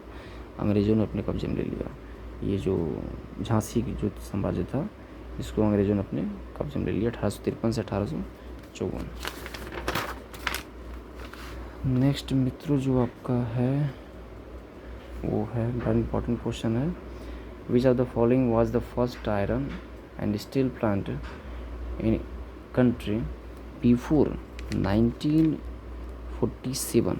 अंग्रेज़ों ने अपने कब्जे में ले लिया। ये जो झांसी की जो साम्राज्य था इसको अंग्रेज़ों ने अपने कब्जे में ले लिया 1853 से 1854। नेक्स्ट मित्रों जो आपका है वो है बड़ा इम्पोर्टेंट क्वेश्चन है, विच of the following was the first iron and steel plant in country before 1947।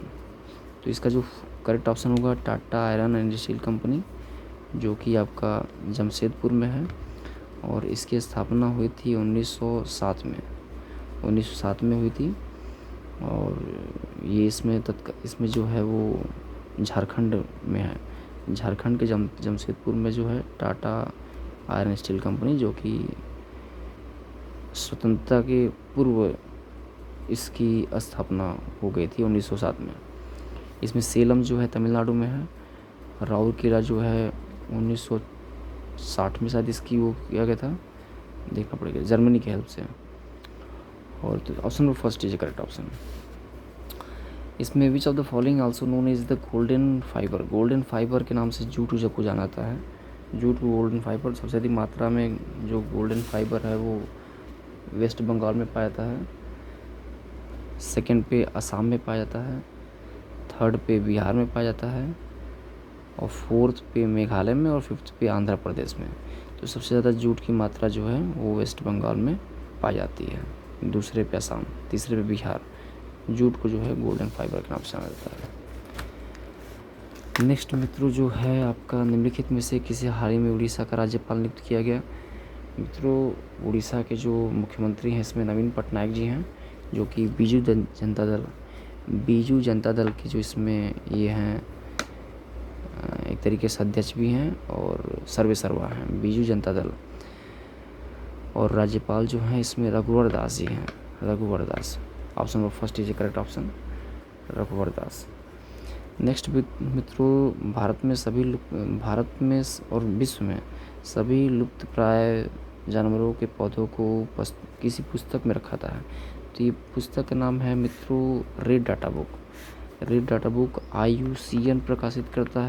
तो इसका जो करेक्ट ऑप्शन होगा Tata iron and steel company, जो कि आपका जमशेदपुर में है, और इसकी स्थापना हुई थी 1907 में हुई थी। और ये इसमें जो है वो झारखंड में है, झारखंड के जमशेदपुर में जो है टाटा आयरन स्टील कंपनी, जो कि स्वतंत्रता के पूर्व इसकी स्थापना हो गई थी 1907 में। इसमें सेलम जो है तमिलनाडु में है, राउरकेला जो है 1960 में शायद इसकी वो किया गया था, देखना पड़ेगा, जर्मनी की हेल्प से। और तो option number first is correct option. इसमें which of the following also known is the golden fibre, golden fibre के नाम से जूट को जाना जाता है। जूट को गोल्डन फाइबर, सबसे अधिक मात्रा में जो गोल्डन फाइबर है वो वेस्ट बंगाल में पाया जाता है, सेकंड पे असम में पाया जाता है, थर्ड पे बिहार में पाया जाता है, और फोर्थ पे मेघालय में, और फिफ्थ पे आंध्र प्रदेश में। तो सबसे ज़्यादा जूट की मात्रा जो है वो वेस्ट बंगाल में पाई जाती है, दूसरे पे असम, तीसरे पे बिहार। जूट को जो है गोल्डन फाइबर के नाम से जाना जाता है। नेक्स्ट मित्रों जो है आपका निम्नलिखित में से किसे हाल ही में उड़ीसा का राज्यपाल नियुक्त किया गया। मित्रों उड़ीसा के जो मुख्यमंत्री हैं इसमें नवीन पटनायक जी हैं, जो कि बीजू जनता दल के जो इसमें ये हैं एक तरीके से अध्यक्ष भी हैं और सर्वेसर्वा हैं, बीजू जनता दल। और राज्यपाल जो हैं इसमें रघुवर दास जी हैं, रघुवर Das. Option number first is correct option, रघुवर दास। नेक्स्ट मित्रों भारत में और विश्व में सभी लुप्त प्राय जानवरों के पौधों को किसी पुस्तक में रखा था। तो ये पुस्तक का नाम है मित्रों red data book. Red data book IUCN प्रकाशित करता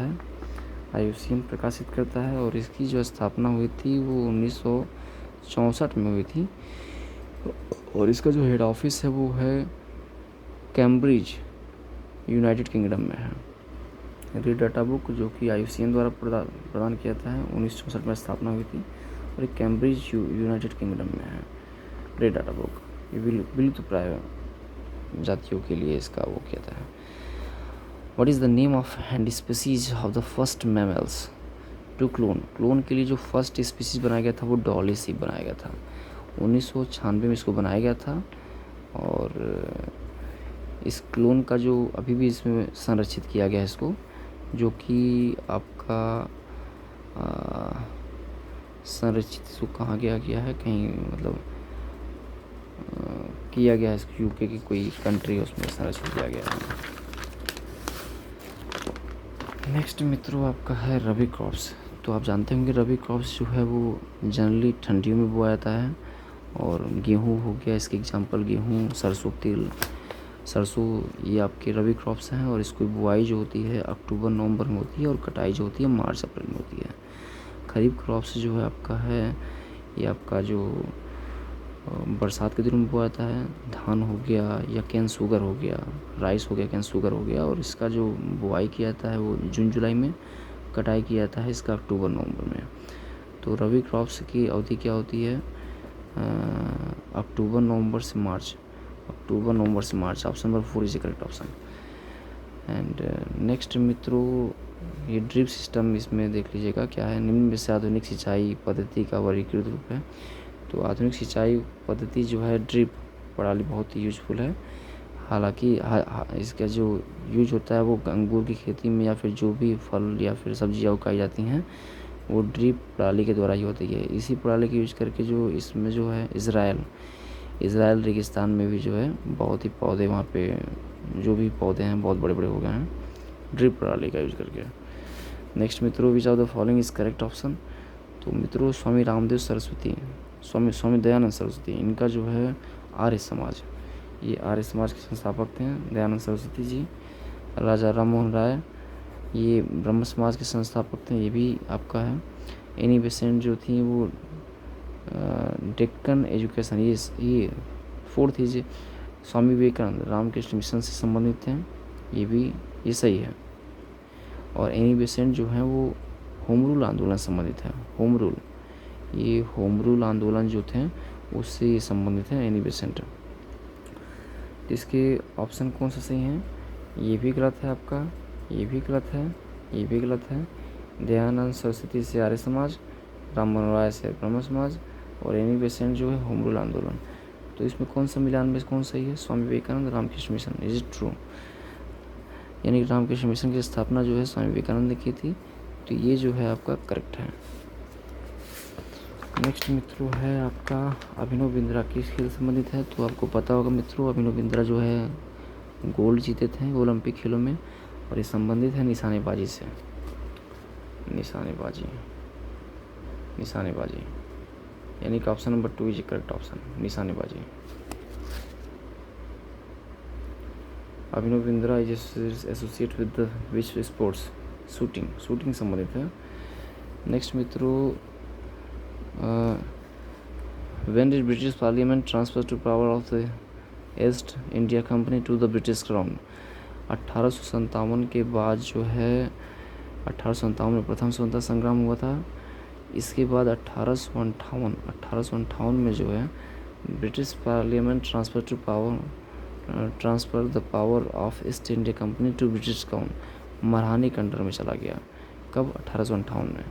है, और इसकी जो स्थापना हुई थी वो 1964 में हुई थी, और इसका जो हेड ऑफिस है वो है कैम्ब्रिज यूनाइटेड किंगडम में है। रे डाटा बुक जो कि IUCN द्वारा प्रदान किया था है, 1964 में स्थापना हुई थी और एक कैम्ब्रिज यूनाइटेड किंगडम में है रे डाटा बुक। ये विलुप्त प्राय जातियों के लिए इसका वो किया था। What is the name of and species of the first mammals to clone? Clone के लिए जो फर्स्ट स्पीसीज बनाया गया था वो डॉली सीप बनाया गया था। 1996 में इसको बनाया गया था और इस क्लोन का जो अभी भी इसमें संरक्षित किया गया है इसको, जो कि आपका संरक्षित इसको कहाँ गया है कहीं मतलब किया गया है इसको UK की कोई कंट्री है उसमें संरक्षित किया गया है। नेक्स्ट मित्रों आपका है रबी क्रॉप्स। तो आप जानते होंगे रबी क्रॉप्स जो है वो जनरली ठंडियों में बोया जाता है और गेहूँ हो गया इसके एग्जांपल, गेहूँ, सरसों तेल, सरसों ये आपके रबी क्रॉप्स हैं और इसकी बुआई जो होती है अक्टूबर नवंबर में होती है और कटाई जो होती है मार्च अप्रैल में होती है। खरीफ क्रॉप्स जो है आपका है ये आपका जो बरसात के दिनों में बोया जाता है, धान हो गया या कैन शुगर हो गया, राइस हो गया, कैन शुगर हो गया और इसका जो बुआई किया जाता है वो जून जुलाई में, कटाई किया जाता है इसका अक्टूबर नवंबर में। तो रबी क्रॉप्स की अवधि क्या होती है? अक्टूबर नवंबर से मार्च, अक्टूबर नवंबर से मार्च। Option number 4 is the correct option. And next मित्रों ये ड्रिप सिस्टम इसमें देख लीजिएगा क्या है। निम्न में से आधुनिक सिंचाई पद्धति का वर्गीकृत रूप है। तो आधुनिक सिंचाई पद्धति जो है ड्रिप प्रणाली बहुत ही यूजफुल है। हालांकि इसका जो यूज होता है वो अंगूर की खेती में या फिर जो भी फल या फिर सब्जियाँ उगाई जाती हैं वो ड्रिप प्रणाली के द्वारा ही होती है। इसी प्रणाली का यूज करके जो इसमें जो है इज़राइल रेगिस्तान में भी जो है बहुत ही पौधे वहाँ पे जो भी पौधे हैं बहुत बड़े बड़े हो गए हैं ड्रिप प्रणाली का यूज करके। नेक्स्ट मित्रों विच of the following is correct option? तो मित्रों स्वामी रामदेव सरस्वती, स्वामी दयानंद सरस्वती, इनका जो है आर्य समाज, ये आर्य समाज के संस्थापक थे दयानंद सरस्वती जी। राजा राम मोहन राय ये ब्रह्म समाज के संस्थापक थे, ये भी आपका है। एनी बेसेंट जो थी वो डेक्कन एजुकेशन, ये 4th is Swami Vivekananda Ramakrishna Mission से संबंधित हैं, ये सही है। और एनी बेसेंट जो है वो होम रूल आंदोलन से संबंधित है। ये होम रूल आंदोलन जो थे उससे संबंधित है एनी बेसेंट। इसके ऑप्शन कौन सा सही है? ये भी गलत है आपका, ये भी गलत है, ये भी गलत है। दयानंद सरस्वती से आर्य समाज, राम मोहन राय से ब्रह्म समाज और एनी बेसेंट जो है होम रूल आंदोलन। तो इसमें कौन सा मिलान में कौन सही है? Swami Vivekananda Ramakrishna mission. Is it true? यानी कि रामकृष्ण मिशन की स्थापना जो है स्वामी विवेकानंद ने की थी, तो ये जो है आपका करेक्ट है। नेक्स्ट मित्रों है आपका अभिनव बिंद्रा किस खेल संबंधित है? तो आपको पता होगा मित्रों अभिनव बिंद्रा जो है गोल्ड जीते थे ओलंपिक खेलों में और ये संबंधित है निशानेबाजी से। निशानेबाजी यानी कि option number 2 is correct option, निशानेबाजी। Abhinav Bindra is associate with the which sports? Shooting संबंधित है। नेक्स्ट मित्रों when did British parliament transfer to power of the East India Company to the British crown? 1857 के बाद जो है 1857 में प्रथम स्वतंत्रता संग्राम हुआ था। इसके बाद 1858 में जो है British parliament transfer the power of East India Company to British crown, मरहानी के अंडर में चला गया। कब? 1858 में।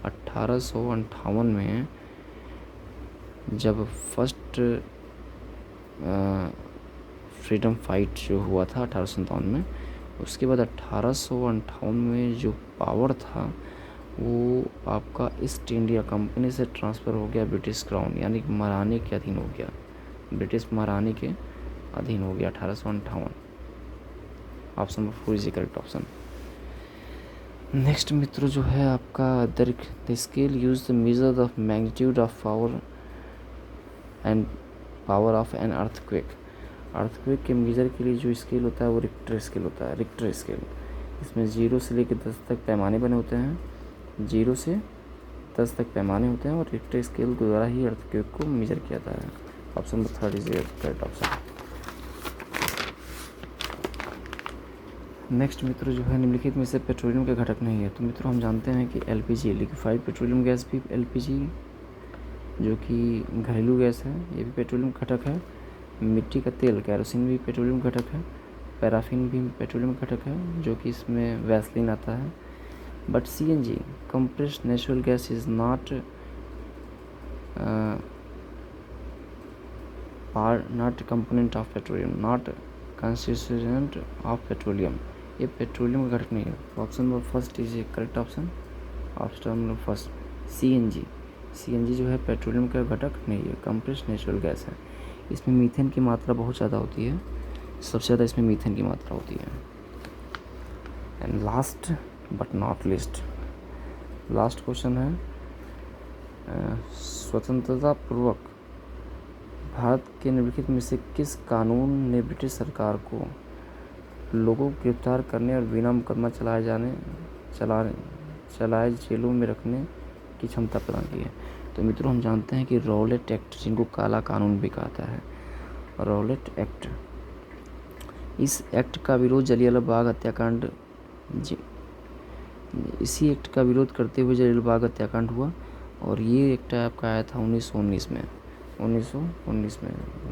1858 में जब फर्स्ट फ्रीडम फाइट जो हुआ था 1857 में, उसके बाद 1858 में जो पावर था वो आपका ईस्ट इंडिया कंपनी से ट्रांसफ़र हो गया ब्रिटिश क्राउन, यानी कि महारानी के अधीन हो गया, ब्रिटिश महारानी के अधीन हो गया 1858। Option number 4 is correct option. Next मित्रों जो है आपका the scale use the measure the magnitude of power of an earthquake के मेजर के लिए जो स्केल होता है वो रिक्टर स्केल होता है। रिक्टर स्केल इसमें 0 से लेकर 10 तक पैमाने बने होते हैं, 0 से 10 तक पैमाने होते हैं और रिक्टर स्केल के द्वारा ही अर्थक्वेक को मेजर किया जाता है। Option number 3 is correct option. Next मित्रों जो है निम्नलिखित में से पेट्रोलियम का घटक नहीं है। तो मित्रों हम जानते हैं कि एलपीजी लिक्विफाइड पेट्रोलियम गैस भी एलपीजी जो कि घरेलू गैस है, ये भी पेट्रोलियम घटक है। मिट्टी का तेल कैरोसिन भी पेट्रोलियम घटक है। पैराफिन भी पेट्रोलियम घटक है जो कि इसमें वैसलीन आता है। But CNG compressed natural gas is not not component of petroleum, not constituent of petroleum. ये पेट्रोलियम का घटक नहीं है। Option number first is a correct option. Option number first CNG जो है पेट्रोलियम का घटक नहीं है, कंप्रेस्ड नेचुरल गैस है। इसमें मीथेन की मात्रा बहुत ज़्यादा होती है, सबसे ज़्यादा इसमें मीथेन की मात्रा होती है। And last but not least, last question है स्वतंत्रता पूर्वक भारत के निम्नलिखित में से किस कानून ने ब्रिटिश सरकार को लोगों को गिरफ्तार करने और बिना मुकदमा चलाए जेलों में रखने की क्षमता प्रदान की है? तो मित्रों हम जानते हैं कि रॉलेट एक्ट, जिनको काला कानून भी कहता है, रॉलेट एक्ट, इस एक्ट का विरोध जलियांवाला बाग हत्याकांड इसी एक्ट का विरोध करते हुए जलियांवाला बाग हत्याकांड हुआ। और ये एक्ट आपका आया था 1919 में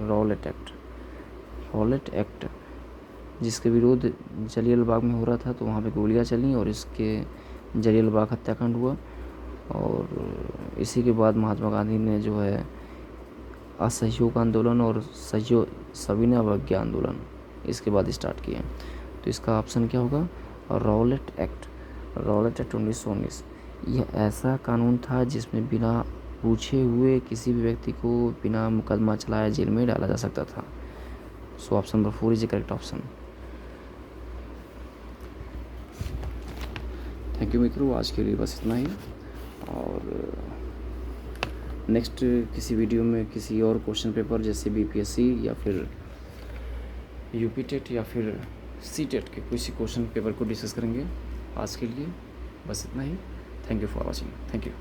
रॉलेट एक्ट, जिसके विरोध जलियांवाला बाग में हो रहा था, तो वहाँ पे गोलियाँ चली और इसके जलियांवाला बाग हत्याकांड हुआ। और इसी के बाद महात्मा गांधी ने जो है असहयोग आंदोलन और सविनय अवज्ञा आंदोलन इसके बाद स्टार्ट किए। तो इसका ऑप्शन क्या होगा? Rowlatt act 1919। यह ऐसा कानून था जिसमें बिना पूछे हुए किसी भी व्यक्ति को बिना मुकदमा चलाए जेल में डाला जा सकता था। सो option number 4 is the correct option. Thank you मित्रों, आज के लिए बस इतना ही। और नेक्स्ट किसी वीडियो में किसी और क्वेश्चन पेपर जैसे बीपीएससी या फिर यूपी टेट या फिर सी टेट के किसी क्वेश्चन पेपर को डिस्कस करेंगे। आज के लिए बस इतना ही। Thank you for watching. Thank you.